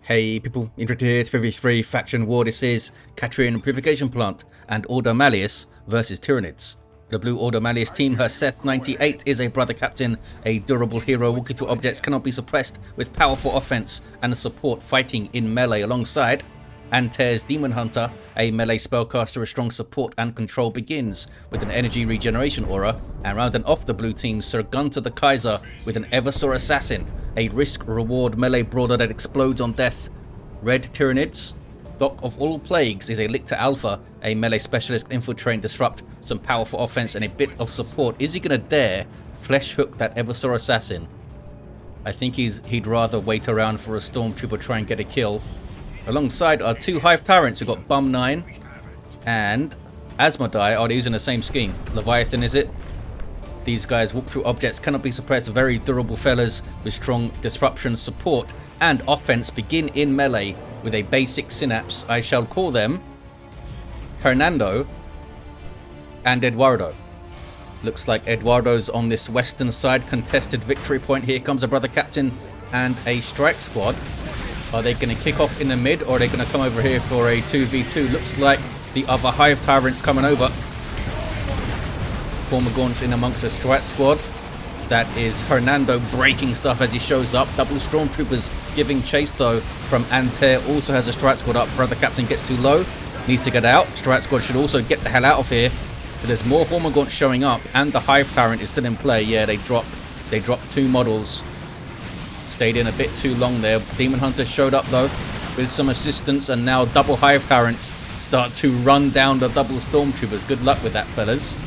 Hey people, Intrepid 53 Faction War. This is Catrian Purification Plant and Ordo Malleus versus Tyranids. The blue Ordo Malleus team, her Seth 98 is a brother captain, a durable hero walking through objects, cannot be suppressed, with powerful offense and a support fighting in melee alongside Anter's Daemonhunter, a melee spellcaster with strong support and control, begins with an energy regeneration aura, and rounding off the blue team, Sir Gunter the Kaiser with an Eversor assassin, a risk-reward melee brawler that explodes on death. Red Tyranids, DocOfAllPlagues is a Lictor alpha, a melee specialist, infiltrate and disrupt, some powerful offense and a bit of support. Is he gonna dare flesh hook that Eversor assassin? I think he'd rather wait around for a stormtrooper try and get a kill. Alongside are two Hive Tyrants. We've got Bum 9 and aZmodai. Oh, they're using the same scheme. Leviathan, is it? These guys walk through objects, cannot be suppressed, very durable fellas with strong disruption, support, and offense. Begin in melee with a basic synapse. I shall call them Hernando and Eduardo. Looks like Eduardo's on this western side, contested victory point. Here comes a brother captain and a strike squad. Are they going to kick off in the mid, or are they going to come over here for a 2v2? Looks like the other Hive Tyrant's coming over. Hormagaunt's in amongst a strike squad. That is Hernando breaking stuff as he shows up. Double stormtroopers giving chase though from Anter. Also has a strike squad up. Brother captain gets too low, needs to get out. Strike squad should also get the hell out of here. But there's more Hormagaunt showing up, and the Hive Tyrant is still in play. Yeah, they dropped two models. Stayed in a bit too long there. Daemonhunter showed up though with some assistance, and now double Hive Tyrants start to run down the double stormtroopers. Good luck with that, fellas.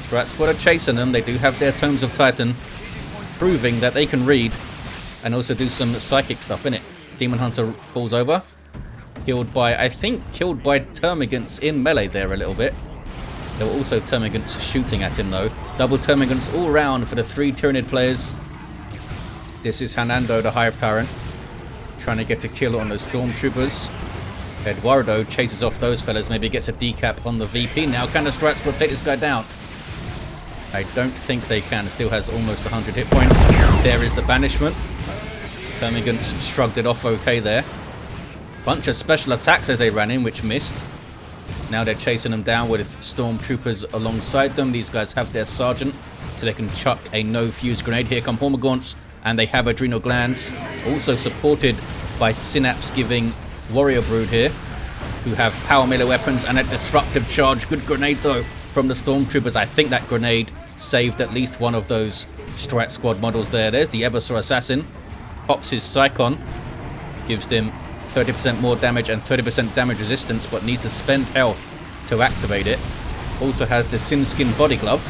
Strat squad are chasing them. They do have their Tomes of Titan, proving that they can read and also do some psychic stuff in it. Daemonhunter falls over, killed by Termagants in melee there a little bit. There were also Termagants shooting at him though. Double Termagants all round for the three Tyranid players. This is Hernando, the Hive Tyrant, trying to get a kill on those stormtroopers. Eduardo chases off those fellas, maybe gets a decap on the VP. Now can the Strat Squad take this guy down? I don't think they can. Still has almost 100 hit points. There is the banishment. Termagants shrugged it off okay there. Bunch of special attacks as they ran in, which missed. Now they're chasing them down with stormtroopers alongside them. These guys have their sergeant, so they can chuck a no-fuse grenade. Here come Hormagants, and they have adrenal glands, also supported by synapse-giving warrior brood here, who have power melee weapons and a disruptive charge. Good grenade though from the stormtroopers. I think that grenade saved at least one of those Strat Squad models there. There's the Eversor assassin, pops his Psychon, gives them 30% more damage and 30% damage resistance, but needs to spend health to activate it. Also has the Sin Skin body glove,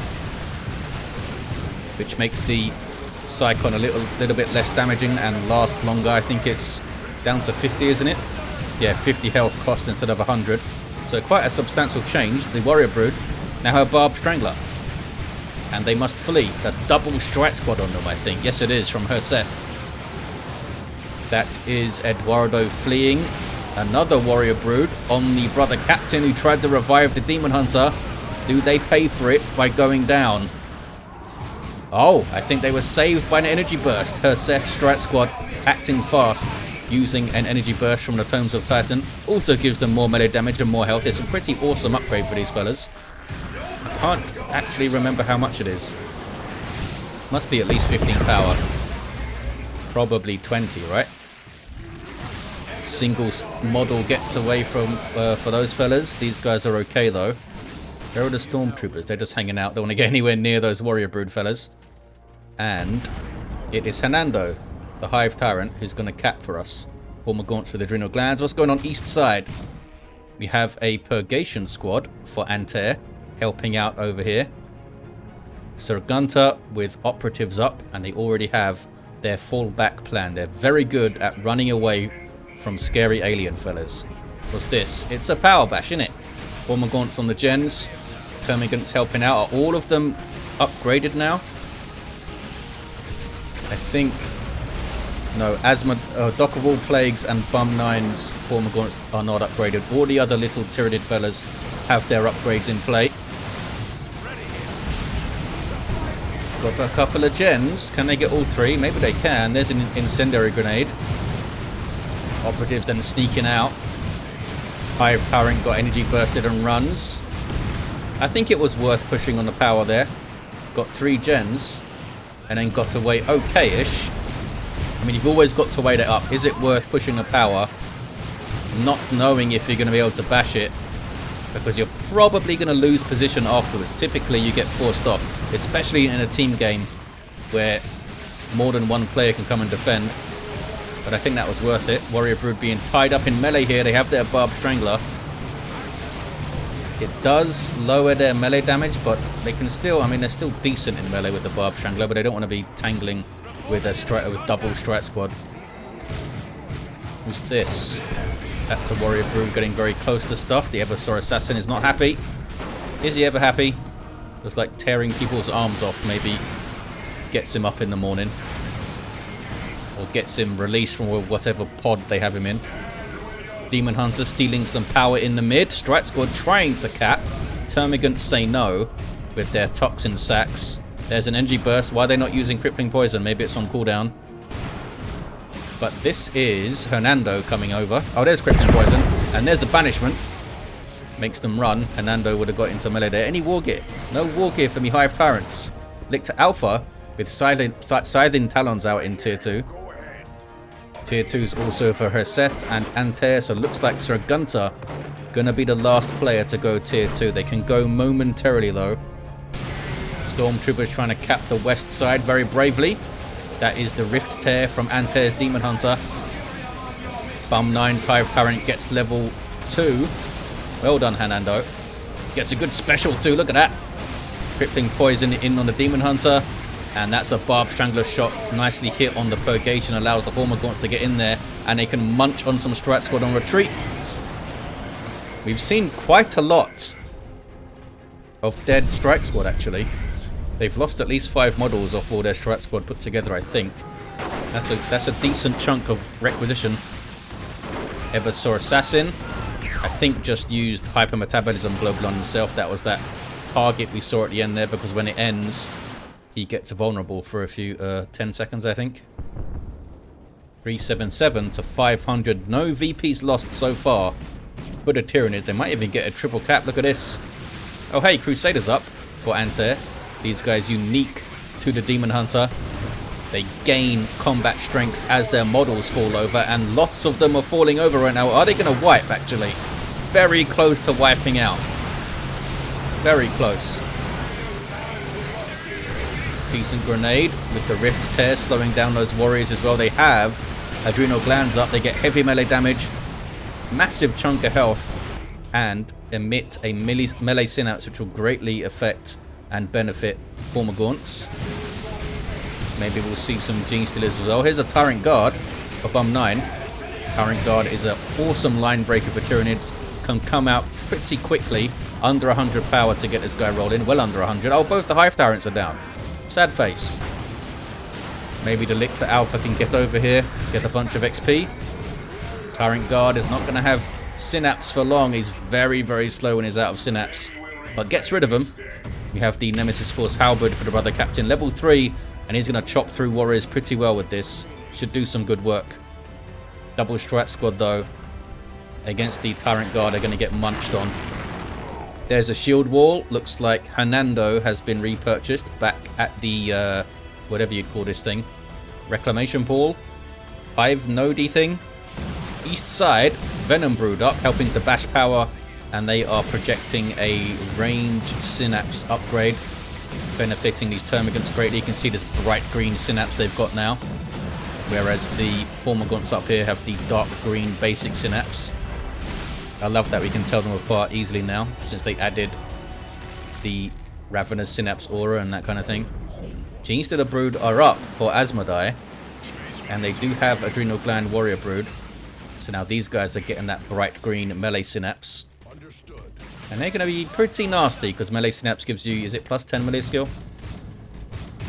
which makes the Psychon a little bit less damaging and last longer. I think it's down to 50, isn't it? Yeah, 50 health cost instead of 100. So quite a substantial change. The Warrior Brood now have Barbed Strangler, and they must flee. That's double Strike Squad on them, I think. Yes, it is, from her Seth. That is Eduardo fleeing. Another Warrior Brood on the brother captain who tried to revive the Daemonhunter. Do they pay for it by going down? Oh, I think they were saved by an energy burst. Her Seth Strat Squad acting fast, using an energy burst from the Tomes of Titan. Also gives them more melee damage and more health. It's a pretty awesome upgrade for these fellas. I can't actually remember how much it is. Must be at least 15 power. Probably 20, right? Single model gets away from for those fellas. These guys are okay though. Where are the stormtroopers? They're just hanging out. Don't want to get anywhere near those warrior brood fellas. And it is Hernando, the Hive Tyrant, who's going to cap for us. Hormagaunts with adrenal glands. What's going on east side? We have a Purgation squad for Anter helping out over here. Sir Gunter with operatives up, and they already have their fallback plan. They're very good at running away from scary alien fellas. What's this? It's a power bash, isn't it? Hormagaunts on the gens. Termagants helping out. Are all of them upgraded now? I think... No, DocOfAllPlagues and Bum 9's Hormagaunts are not upgraded. All the other little Tyranid fellas have their upgrades in play. Got a couple of gens. Can they get all three? Maybe they can. There's an incendiary grenade. Operatives then sneaking out. Hive Tyrant got energy bursted and runs. I think it was worth pushing on the power there. Got 3 gens and then got away okay-ish. I mean, you've always got to weigh that up. Is it worth pushing a power, not knowing if you're going to be able to bash it? Because you're probably going to lose position afterwards. Typically, you get forced off, especially in a team game where more than one player can come and defend. But I think that was worth it. Warrior Brood being tied up in melee here. They have their Barbed Strangler. It does lower their melee damage, but they can still, I mean, they're still decent in melee with the Barbed Strangler, but they don't want to be tangling with a double Strat Squad. Who's this? That's a Warrior Brood getting very close to stuff. The Eversor Assassin is not happy. Is he ever happy? Just like tearing people's arms off maybe gets him up in the morning. Or gets him released from whatever pod they have him in. Daemonhunter stealing some power in the mid. Strat Squad trying to cap. Termagants say no with their Toxin Sacks. There's an energy burst. Why are they not using Crippling Poison? Maybe it's on cooldown. But this is Hernando coming over. Oh, there's Crippling Poison. And there's a Banishment. Makes them run. Hernando would have got into melee there. Any war gear? No war gear for me Hive Tyrants. Lictor Alpha with Scything Talons out in Tier 2. Tier 2's also for her Seth and Antair, so looks like Sir Gunter gonna be the last player to go Tier 2. They can go momentarily though. Stormtroopers trying to cap the west side very bravely. That is the Rift Tear from Antair's Daemonhunter. Bum 9's Hive Tyrant gets level 2. Well done, Hernando. Gets a good special too, look at that. Crippling Poison in on the Daemonhunter. And that's a Barbed Strangler shot, nicely hit on the Purgation, allows the Hormagaunts to get in there, and they can munch on some Strat Squad on retreat. We've seen quite a lot of dead Strike Squad, actually. They've lost at least 5 models off all their Strat Squad put together, I think. That's a decent chunk of requisition. Eversor Assassin, I think just used Hypermetabolism Global on himself. That was that target we saw at the end there, because when it ends, he gets vulnerable for a few 10 seconds, I think. 377 to 500. No VPs lost so far. But the Tyranids, they might even get a triple cap. Look at this. Oh, hey, Crusaders up for Antair. These guys unique to the Daemonhunter. They gain combat strength as their models fall over, and lots of them are falling over right now. Are they going to wipe, actually? Very close to wiping out. Very close. Decent grenade with the Rift Tear slowing down those warriors as well. They have Adrenal Glands up. They get heavy melee damage, massive chunk of health, and emit a melee synapse, which will greatly affect and benefit Hormagaunts. Maybe we'll see some Gene Stealers as well. Here's a Tyrant Guard for Bum 9. Tyrant Guard is an awesome line breaker for Tyranids. Can come out pretty quickly. Under 100 power to get this guy rolled in. Well under 100. Oh, both the Hive Tyrants are down. Sad face. Maybe the Lictor Alpha can get over here, get a bunch of XP. Tyrant Guard is not going to have Synapse for long. He's very, very slow when he's out of Synapse, but gets rid of him. We have the Nemesis Force Halberd for the Brother Captain, level 3, and he's going to chop through warriors pretty well with this. Should do some good work. Double Strat Squad, though, against the Tyrant Guard are going to get munched on. There's a shield wall. Looks like Hernando has been repurchased back at the, whatever you'd call this thing. Reclamation Pool. Hive Nodey thing. East side, Venom Brood up, helping to bash power. And they are projecting a ranged Synapse upgrade, benefiting these Termagants greatly. You can see this bright green Synapse they've got now. Whereas the Hormagaunts up here have the dark green basic Synapse. I love that we can tell them apart easily now, since they added the Ravenous Synapse aura and that kind of thing. Gene Stealer Brood are up for aZmodai, and they do have Adrenal Gland Warrior Brood. So now these guys are getting that bright green melee Synapse. And they're going to be pretty nasty, because melee Synapse gives you, is it plus 10 melee skill?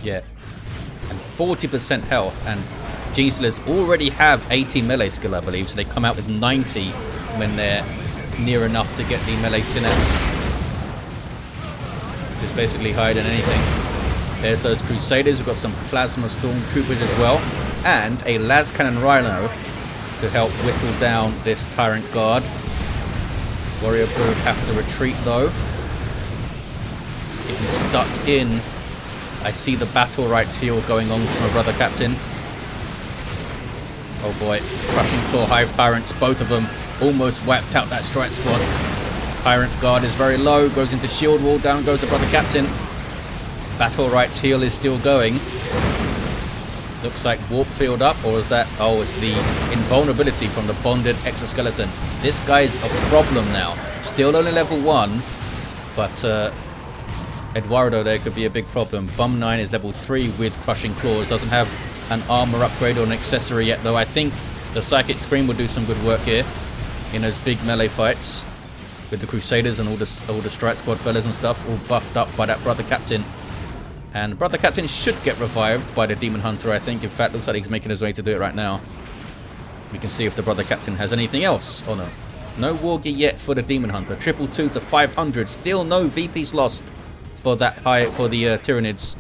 Yeah. And 40% health, and Gene Stealers already have 80 melee skill, I believe, so they come out with 90 when they're near enough to get the melee Synapse. Just basically hiding anything. There's those Crusaders. We've got some Plasma Stormtroopers as well. And a Las Cannon Rhino to help whittle down this Tyrant Guard. Warrior Brood have to retreat though. Getting stuck in. I see the Battle Rights heal going on from a brother captain. Oh boy, Crushing Claw Hive Tyrants, both of them almost wiped out that strike squad. Tyrant Guard is very low, goes into shield wall, down goes the brother captain. Battle Rights heal is still going. Looks like warp field up, or is that... Oh, it's the invulnerability from the bonded exoskeleton. This guy's a problem now. Still only level 1, but Eduardo there could be a big problem. Bum 9 is level 3 with Crushing Claws. Doesn't have an armor upgrade or an accessory yet, though. I think the Psychic Scream will do some good work here in those big melee fights with the Crusaders and all the Strike Squad fellas and stuff, all buffed up by that brother captain. And brother captain should get revived by the Daemonhunter, I think. In fact, looks like he's making his way to do it right now. We can see if the brother captain has anything else. Oh no, no Wargi yet for the Daemonhunter. 222 to 500. Still no VPs lost for that high for the Tyranids.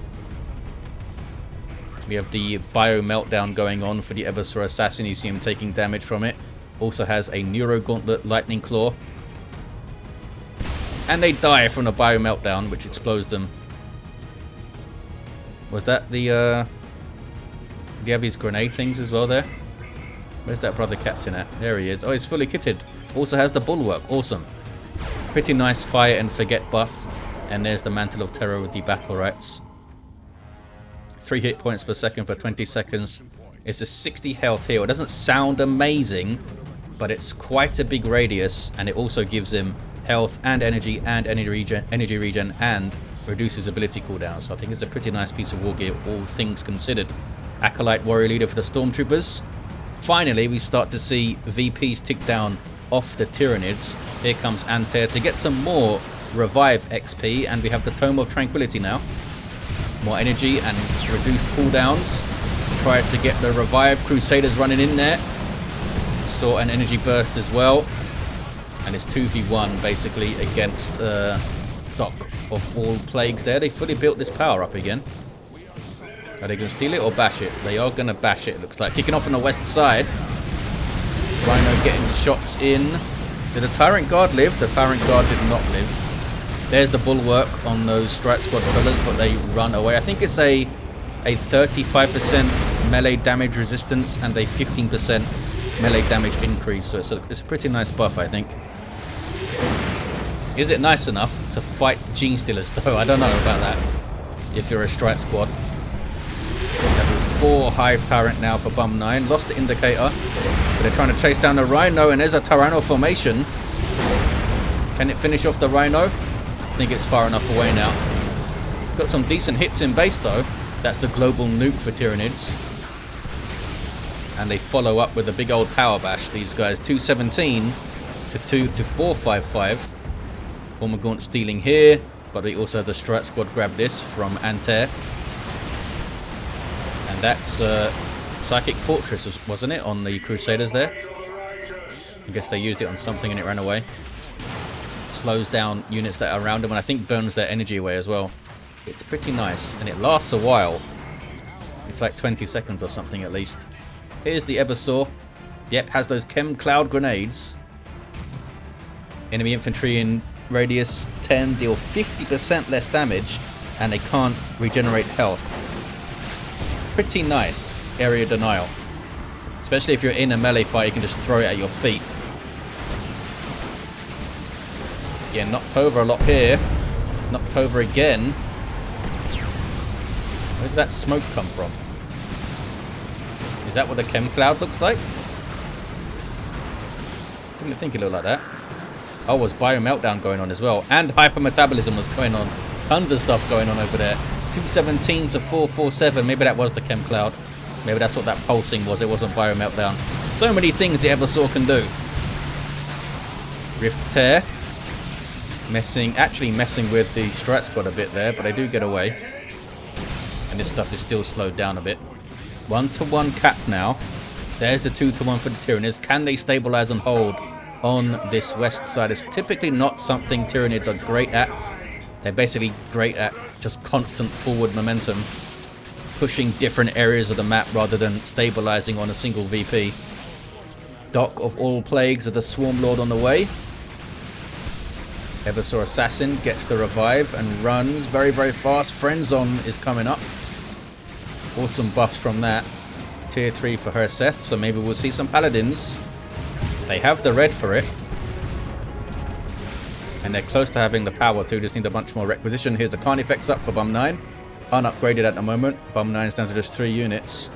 We have the Bio Meltdown going on for the Eversor Assassin. You see him taking damage from it. Also has a Neuro Gauntlet Lightning Claw. And they die from the Bio Meltdown, which explodes them. Was that the... Do you have these grenade things as well there? Where's that brother captain at? There he is. Oh, he's fully kitted. Also has the Bulwark. Awesome. Pretty nice Fire and Forget buff. And there's the Mantle of Terror with the Battle Rights. 3 hit points per second for 20 seconds. It's a 60 health heal. It doesn't sound amazing, but it's quite a big radius, and it also gives him health and energy regen and reduces ability cooldown. So I think it's a pretty nice piece of war gear, all things considered. Acolyte Warrior Leader for the Stormtroopers. Finally, we start to see VPs tick down off the Tyranids. Here comes Anter to get some more Revive XP, and we have the Tome of Tranquility now. More energy and reduced cooldowns. Tries to get the Revive Crusaders running in there. Saw an energy burst as well. And it's 2v1 basically against DocOfAllPlagues there. They fully built this power up again. Are they going to steal it or bash it? They are going to bash it, it looks like. Kicking off on the west side. Rhino getting shots in. Did the Tyrant Guard live? The Tyrant Guard did not live. There's the Bulwark on those Strike Squad fellas, but they run away. I think it's a 35% melee damage resistance and a 15% melee damage increase. So it's a pretty nice buff, I think. Is it nice enough to fight the Gene Stealers, though? I don't know about that. If you're a Strike Squad. Level 4 Hive Tyrant now for Bum 9. Lost the indicator. But they're trying to chase down the Rhino, and there's a Tyranno formation. Can it finish off the Rhino? I think it's far enough away now. Got some decent hits in base, though. That's the global nuke for Tyranids. And they follow up with a big old power bash, these guys. 217 to 455. Ormagaunt stealing here, but we also have the Strike Squad grab this from Anter. And that's Psychic Fortress, wasn't it, on the Crusaders there? I guess they used it on something and it ran away. Slows down units that are around them, and I think burns their energy away as well. It's pretty nice, and it lasts a while. It's like 20 seconds or something at least. Here's the Eversor. Yep, has those Chem Cloud grenades. Enemy infantry in radius 10 deal 50% less damage, and they can't regenerate health. Pretty nice area denial. Especially if you're in a melee fight, you can just throw it at your feet. Yeah, knocked over a lot here. Knocked over again. Where did that smoke come from? Is that what the Chem Cloud looks like? Didn't think it looked like that. Oh, was Bio Meltdown going on as well. And Hypermetabolism was going on. Tons of stuff going on over there. 217 to 447. Maybe that was the Chem Cloud. Maybe that's what that pulsing was. It wasn't Bio Meltdown. So many things the Eversor can do. Rift Tear. Actually messing with the Strat Squad a bit there, but they do get away. And this stuff is still slowed down a bit. 1-to-1 cap now. There's the 2-to-1 for the Tyranids. Can they stabilize and hold on this west side? It's typically not something Tyranids are great at. They're basically great at just constant forward momentum, pushing different areas of the map rather than stabilizing on a single VP. DocOfAllPlagues with a Swarm Lord on the way. Eversor Assassin gets the revive and runs very, very fast. Friendzone is coming up. Awesome buffs from that. Tier 3 for her Seth, so maybe we'll see some Paladins. They have the red for it. And they're close to having the power too, just need a bunch more requisition. Here's a Carnifex up for Bum 9. Unupgraded at the moment. Bum 9 stands to just 3 units.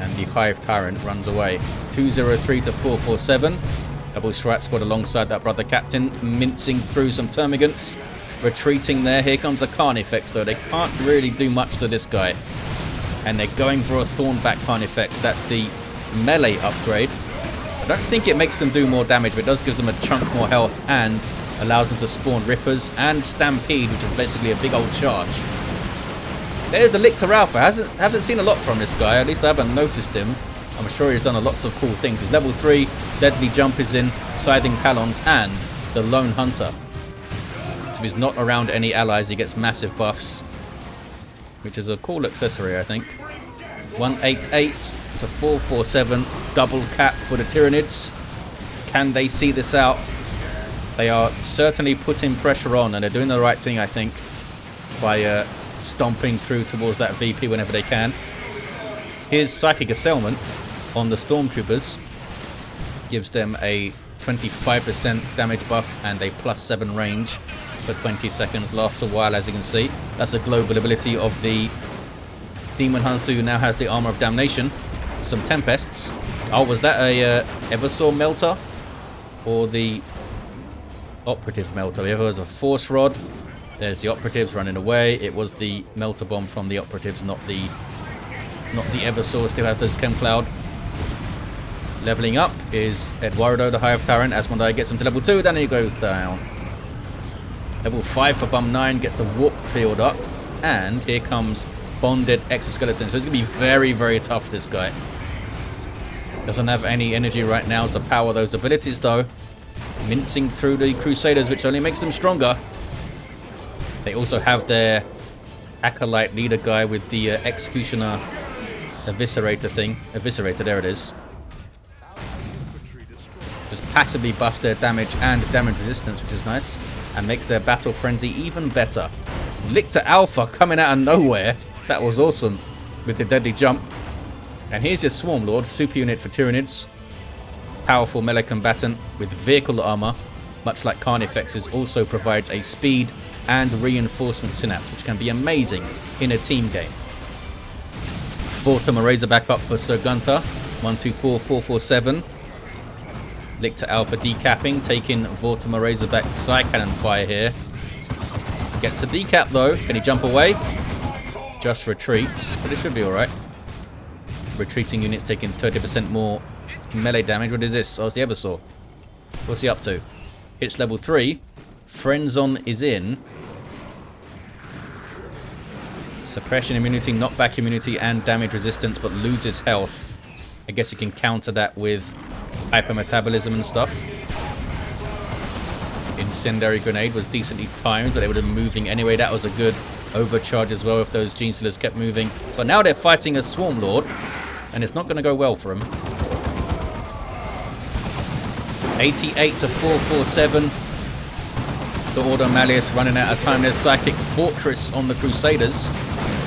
And the Hive Tyrant runs away. 203 to 447. Double Strat Squad alongside that brother captain, mincing through some Termagants. Retreating there. Here comes the Carnifex though. They can't really do much to this guy. And they're going for a Thornback Carnifex. That's the melee upgrade. I don't think it makes them do more damage, but it does give them a chunk more health and allows them to spawn Rippers and Stampede, which is basically a big old charge. There's the Lictor Alpha. Haven't seen a lot from this guy. At least I haven't noticed him. I'm sure he's done lots of cool things. He's level 3, Deadly Jump is in, Scything Talons, and the Lone Hunter. So if he's not around any allies, he gets massive buffs, which is a cool accessory, I think. 188 to 447, double cap for the Tyranids. Can they see this out? They are certainly putting pressure on, and they're doing the right thing, I think, by stomping through towards that VP whenever they can. Here's Psychic Assailment on the Stormtroopers. Gives them a 25% damage buff and a +7 range for 20 seconds. Lasts a while, as you can see. That's a global ability of the Daemonhunter, who now has the Armor of Damnation. Some Tempests. Oh, was that a Eversor Melter? Or the Operative Melter? There was a Force Rod. There's the Operatives running away. It was the Melter Bomb from the Operatives, not the Eversor. Still has those Chem Cloud. Leveling up is Eduardo, the Hive Tyrant. aZmodai gets him to level 2, then he goes down. Level 5 for Bum 9 gets the Warp Field up. And here comes Bonded Exoskeleton. So it's going to be very, very tough, this guy. Doesn't have any energy right now to power those abilities, though. Mincing through the Crusaders, which only makes them stronger. They also have their Acolyte leader guy with the Executioner Eviscerator thing. Eviscerator, there it is. Just passively buffs their damage and damage resistance, which is nice. And makes their Battle Frenzy even better. Lictor Alpha coming out of nowhere. That was awesome with the Deadly Jump. And here's your Swarm Lord, super unit for Tyranids. Powerful melee combatant with vehicle armor, much like Carnifex's, also provides a speed and reinforcement synapse, which can be amazing in a team game. Vortimer Razorback up for Sir Gunter. 124, 447. Lictor Alpha decapping, taking Vortimer Razorback Psy Cannon fire here. Gets a decap though. Can he jump away? Just retreats, but it should be alright. Retreating units taking 30% more melee damage. What is this? Oh, it's the Eversor. What's he up to? Hits level 3. Friendzone is in. Suppression immunity, knockback immunity, and damage resistance, but loses health. I guess you can counter that with hypermetabolism and stuff. Incendiary Grenade was decently timed, but they would have been moving anyway. That was a good overcharge as well if those Gene Stealers kept moving. But now they're fighting a Swarm Lord, and it's not going to go well for him. 88 to 447. The Ordo Malleus running out of time. There's Psychic Fortress on the Crusaders,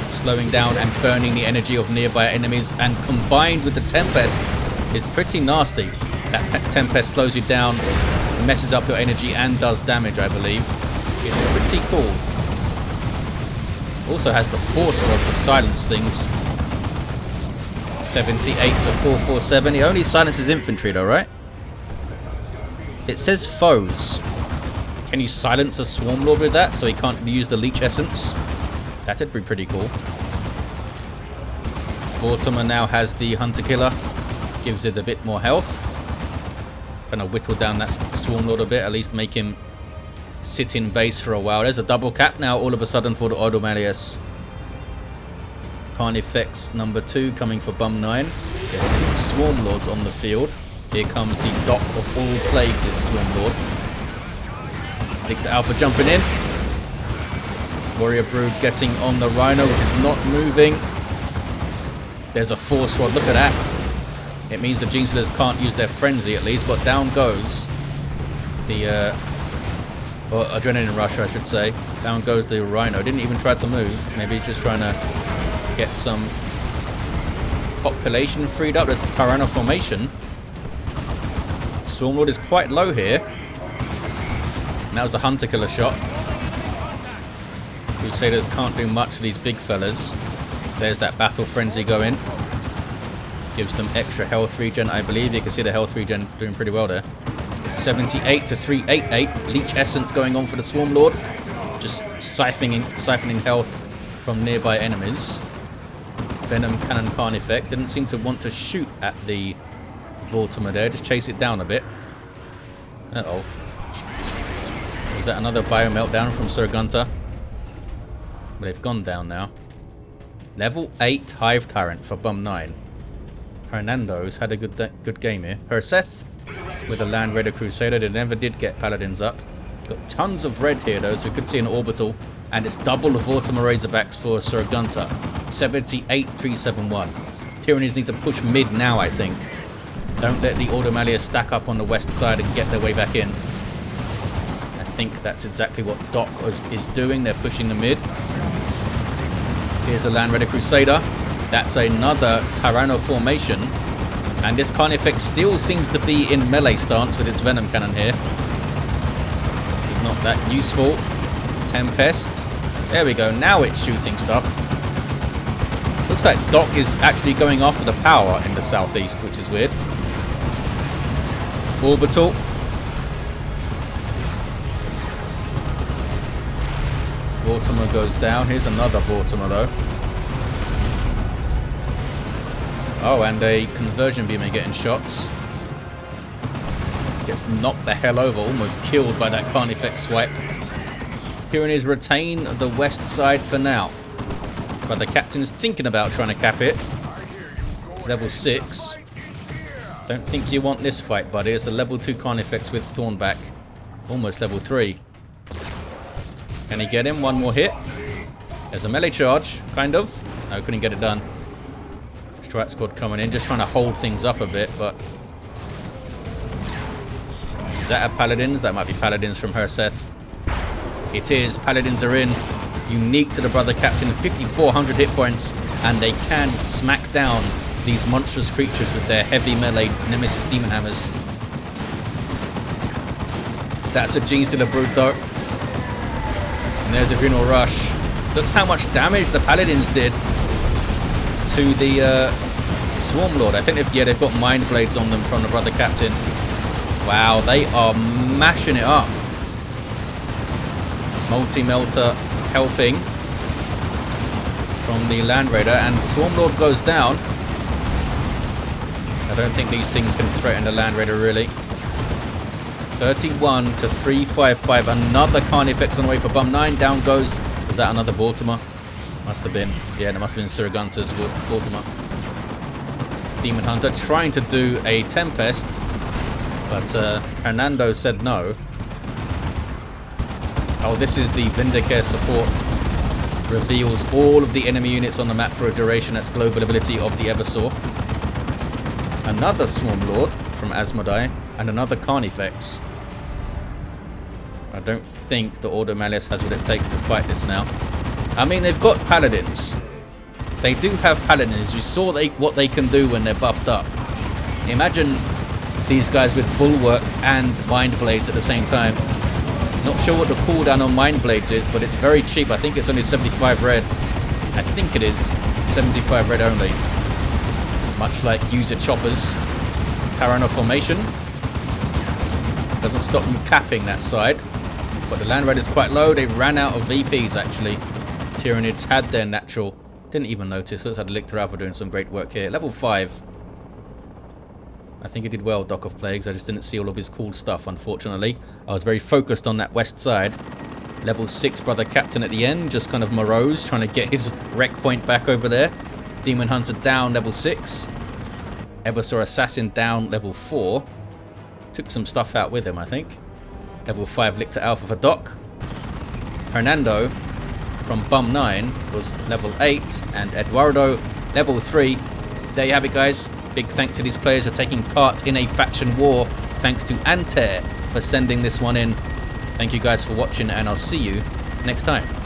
slowing down and burning the energy of nearby enemies, and combined with the Tempest is pretty nasty. That Tempest slows you down, messes up your energy, and does damage, I believe. It's pretty cool. Also has the Force Rod to silence things. 78 to 447. He only silences infantry though, right? It says foes. Can you silence a Swarm Lord with that so he can't use the Leech Essence? That'd be pretty cool. Vortimer now has the Hunter Killer. Gives it a bit more health. Gonna whittle down that Swarm Lord a bit, at least make him sit in base for a while. There's a double cap now all of a sudden for the Ordo Malleus. Carnifex number 2 coming for Bum 9. There's 2 Swarm Lords on the field. Here comes the DocOfAllPlagues' Swarm Lord. Lictor Alpha jumping in. Warrior Brood getting on the Rhino, which is not moving. There's a Force Rod, look at that. It means the Genestealers can't use their Frenzy at least, but down goes the... or Adrenaline Rush, I should say. Down goes the Rhino. Didn't even try to move. Maybe he's just trying to get some population freed up. There's a Tyranno formation. Swarmlord is quite low here. And that was a Hunter Killer shot. Crusaders can't do much to these big fellas. There's that Battle Frenzy going. Gives them extra health regen, I believe. You can see the health regen doing pretty well there. 78 to 388. Leech Essence going on for the Swarmlord. Just siphoning health from nearby enemies. Venom Cannon Carnifex. Didn't seem to want to shoot at the Vortimer there. Just chase it down a bit. Uh-oh. Was that another Bio Meltdown from Sir Gunter? But they've gone down now. Level 8 Hive Tyrant for Bum 9. Hernando's had a good game here. Herseth with a Land Raider Crusader. They never did get Paladins up. Got tons of red here though, so we could see an Orbital. And it's double the Vortimer Razorbacks for Sir Gunter. 78-371. Tyranids need to push mid now, I think. Don't let the Ordo Malleus stack up on the west side and get their way back in. I think that's exactly what Doc is doing. They're pushing the mid. Here's the Land Raider Crusader. That's another Tyranno formation. And this Carnifex still seems to be in melee stance with its Venom Cannon here. It's not that useful. Tempest. There we go. Now it's shooting stuff. Looks like Doc is actually going after the power in the southeast, which is weird. Orbital. Vortimer goes down. Here's another Vortimer though. Oh, and a Conversion Beamer getting shots. Gets knocked the hell over, almost killed by that Carnifex swipe. Tyranids retain the west side for now. But the captain's thinking about trying to cap it. It's level 6. Don't think you want this fight, buddy. It's a level 2 Carnifex with Thornback. Almost level 3. Can he get him? One more hit. There's a melee charge, kind of. No, couldn't get it done. Strat Squad coming in, just trying to hold things up a bit, but... Is that a Paladins? That might be Paladins from Herseth. It is. Paladins are in. Unique to the Brother Captain. 5,400 hit points, and they can smack down these monstrous creatures with their heavy melee Nemesis Demon Hammers. That's a Genestealer Brood, though. And there's a Adrenal Rush. Look how much damage the Paladins did to the Swarmlord. I think they've got Mind Blades on them from the Brother Captain. Wow, they are mashing it up. Multi-Melter helping from the Land Raider, and Swarmlord goes down. I don't think these things can threaten the Land Raider really. 31 to 355. Another Carnifex on the way for Bum 9. Down goes. Was that another Vortimer? Must have been. Yeah, there must have been Sir Gunter's Vortimer. Daemonhunter trying to do a Tempest, but Hernando said no. Oh, this is the Vindicare support. Reveals all of the enemy units on the map for a duration. That's global ability of the Eversor. Another Swarmlord from aZmodai, and another Carnifex. I don't think the Ordo Malleus has what it takes to fight this now. I mean, they've got Paladins. They do have Paladins. We saw what they can do when they're buffed up. Imagine these guys with Bulwark and Mind Blades at the same time. Not sure what the cooldown on Mind Blades is, but it's very cheap. I think it's only 75 red. I think it is 75 red only. Much like User Choppers. Tyranno formation. Doesn't stop them capping that side. But the Land Raider's quite low. They ran out of VPs actually. Tyranids had their natural. Didn't even notice. Looks like the Lictor Alpha doing some great work here. Level 5. I think he did well, DocOfAllPlagues. I just didn't see all of his cool stuff, unfortunately. I was very focused on that west side. Level 6 Brother Captain at the end. Just kind of morose, trying to get his rec point back over there. Daemonhunter down, level 6. Eversor Assassin down, level 4. Took some stuff out with him, I think. Level 5 Lictor Alpha for Doc. Hernando from Bum 9 was level 8. And Eduardo, level 3. There you have it, guys. Big thanks to these players for taking part in a faction war. Thanks to Anter for sending this one in. Thank you guys for watching, and I'll see you next time.